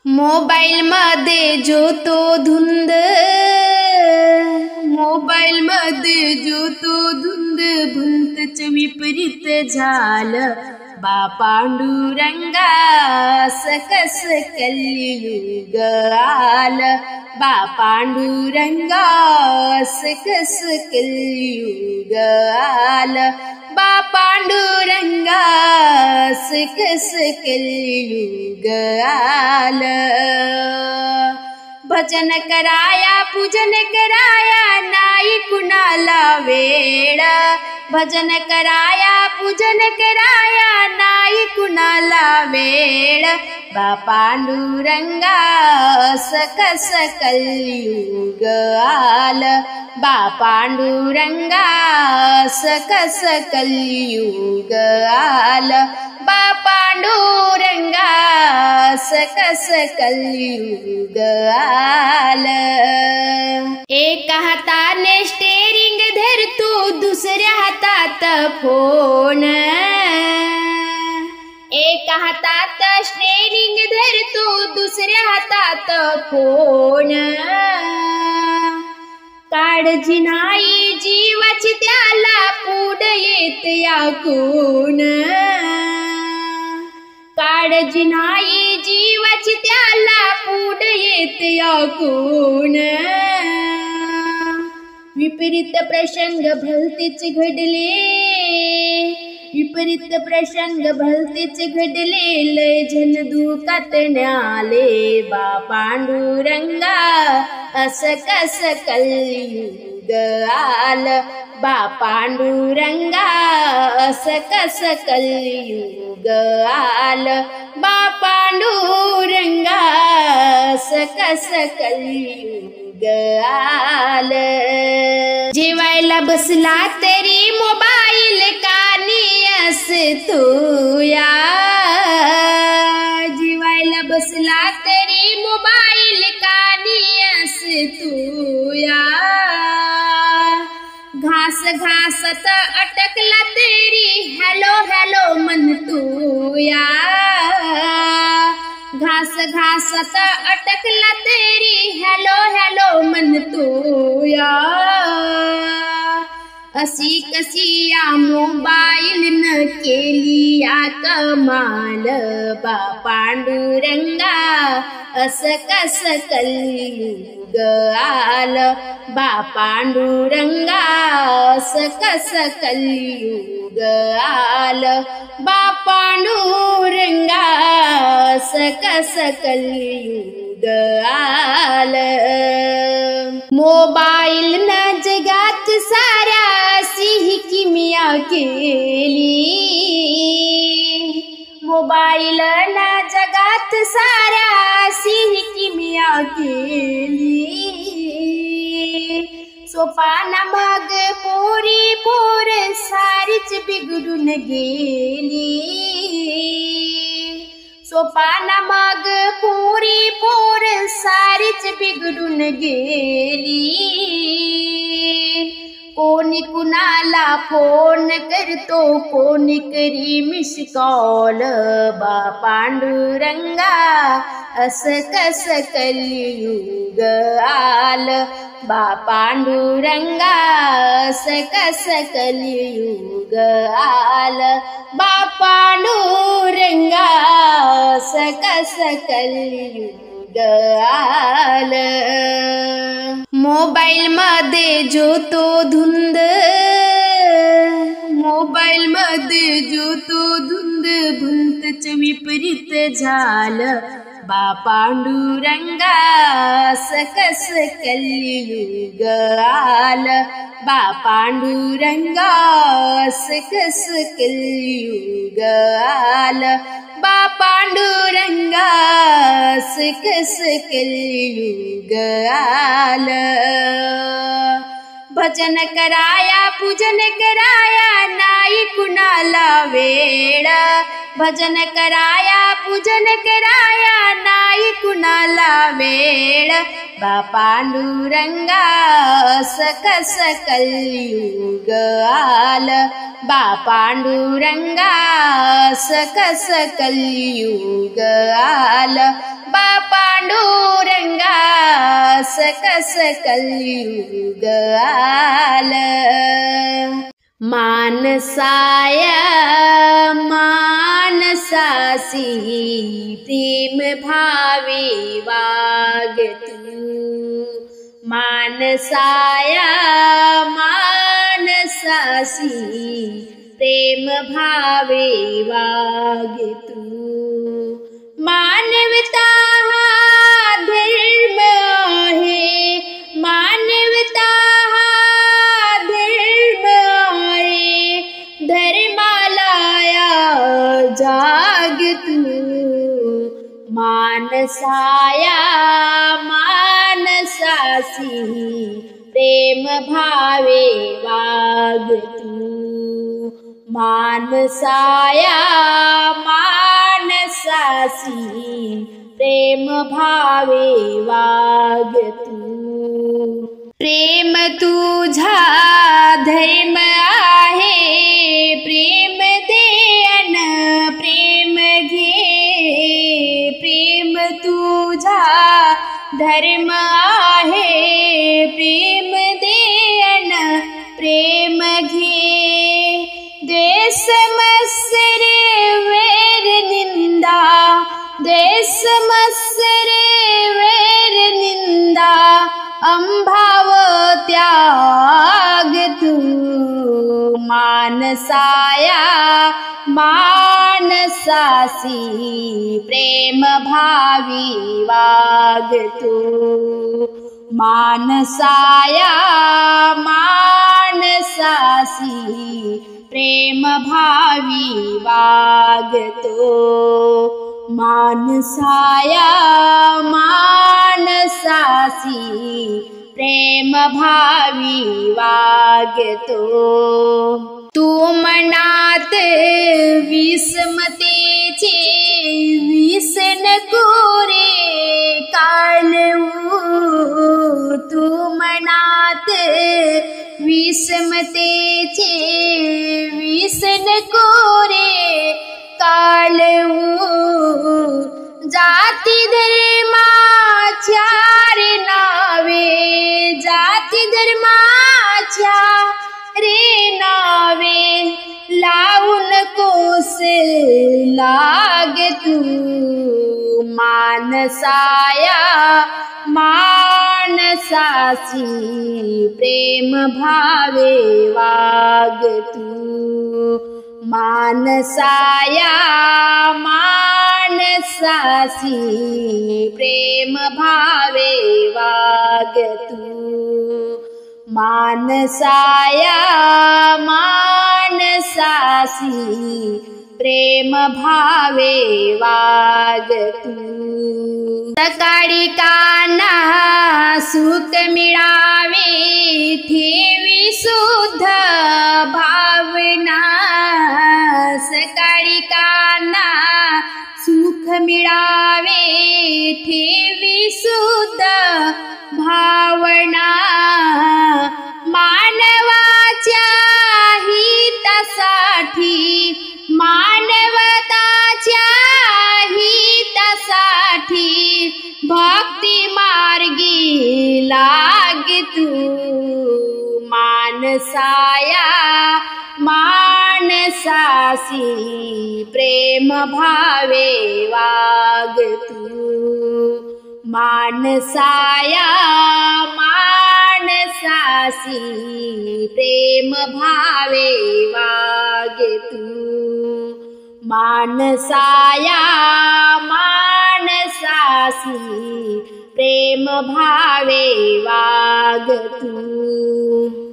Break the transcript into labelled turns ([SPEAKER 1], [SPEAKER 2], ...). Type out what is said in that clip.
[SPEAKER 1] Mobile मध्ये जो तो धुंद, मोबाईल मध्ये जो तो धुंद, भलतच विपरीत झालं बा पांडुरंगा, सकस कलियुग आलं बा पांडुरंगा, सकस कलियुग आलं बा पांडुरंगा, सकस कलियुग आलं। भजन कराया पूजन कराया नाही कुणाला वेळ, भजन कराया पूजन कराया नाही कुणाला वेळ बा पांडुरंगा, सकस कलियुग आलं बा पांडुरंगा, सकस कलियुग आलं बा पांडुरंगा, सकस कलियुग आलं। एका हाताने स्टेरिंग धरतो, दुसऱ्या हातात फोन, एका हातात स्टेरिंग धरतो, दुसऱ्या हातात फोन, काळजी नाही जीवाची त्याला, पुढे येत या कोण, काळजी नाही जीवाची त्याला, पुढे येत या कोण। विपरीत प्रसंग भलतेच घडले, विपरीत प्रसंग भलतेच घडले, लय जन दुःखात न्याले बा पांडुरंगा, असं कस कलियुग आलं बा पांडुरंगा, असं कस कलियुग आलं बा पांडुरंगा, असं कस कलियुग आलं। जेवायला बसला तरी मोबाईल कानी असतो या, जेवायला बसला तरी मोबाईल कानी असतो या, घास घासत अटकला तरी हॅलो हॅलो म्हणतो या, घास घासत अटकला तरी हॅलो हॅलो म्हणतो या। अशी कशी या मोबाईल न केली या कमाल बा पांडुरंगा, असं कस कलियुग आलं बा पांडुरंगा, असं कस कलियुग आलं बा पांडुरंगा, असं कस कलियुग आलं। मोबाईल न जगात साऱ्या अशी ही किमिया केली, मोबाईल न जगात साऱ्या अशी ही किमिया केली, सोपाना मग पोरी पोर सारीच बिघडून गेली, सोपाना मग पोरी पोर सारीच बिघडून गेली, कोणी कुणाला फोन करतो, कोणी करी मिस कॉल बा पांडुरंगा, असं कस कलियुग आलं बा पांडुरंगा, असं कस कलियुग आलं बा पांडुरंगा, असं कस कलियुग आलं। मोबाईल मध्ये जो तो धुंद, मोबाईल मध्ये जो तो धुंद, भलतच विपरीत झालं बा पांडुरंगा, सकस कलियुग आलं बा पांडुरंगा, सकस कलियुग आलं बा पांडुरंगा, सकस कलियुग आलं। भजन कराया पूजन कराया नाही कुणाला वेळ, भजन कराया पूजन कराया नाही कुणाला वेळ बा पांडुरंगा, सकस कलियुग आलं बा पांडुरंगा, सकस कलियुग आलं बा कस कलयुग आलं. मानसाया मानसासी प्रेम भावे वाग तू. मानसाया मानसासी प्रेम भावे वाग तू. मानवता हा धर्म आहे, मानवता हा धर्म आहे. धर्मालाया जाग तू. मानसाया मानसासी प्रेम भावे वाग तू. मानसाया मानसासी प्रेम भावे वाग तू. प्रेम तुझा धर्म आहे, प्रेम दे अन प्रेम घे. प्रेम तुझा धर्म आहे, प्रेम दे अन प्रेम घे. द्वेष मत्सर वैर निंदा, द्वेष मत्सर वैर निंदा अंभाव त्याग तू. मानसाया मानसासी प्रेम भावी वाग तू. मानसाया मानसासी प्रेम भावी वाग तू. मानसाया मानसासी प्रेम भावी वाग तू. तू मनात विषमतेचे विष नको रे काढू. तू मनात विषमतेचे विष नको रे काढू. जाती धर्माच्या रे नावे, जाती धर्माच्या रे नावे लावू नकोस लाग तू. मानसाया मानसासी प्रेम भावे वाग तू. मानसाया मानसासी प्रेम भावे वाग तू. मानसाया मानसासी प्रेम भावे वाग तू. सकाळी काना सुख मिळावे ठेवी शुद्ध भावना. सकाळी काना सुख मिळावे ठेवी शुद्ध भावना. मानवाच्या हितासाठी, मानवताच्या हितासाठी भक्ती मार्गी लाग तू. मानसाया मानसासी प्रेम भावे वाग तू. मानसाया मानसासी प्रेम भावे वाग तू. मानसाया मानसासी प्रेम भावे वाग तू.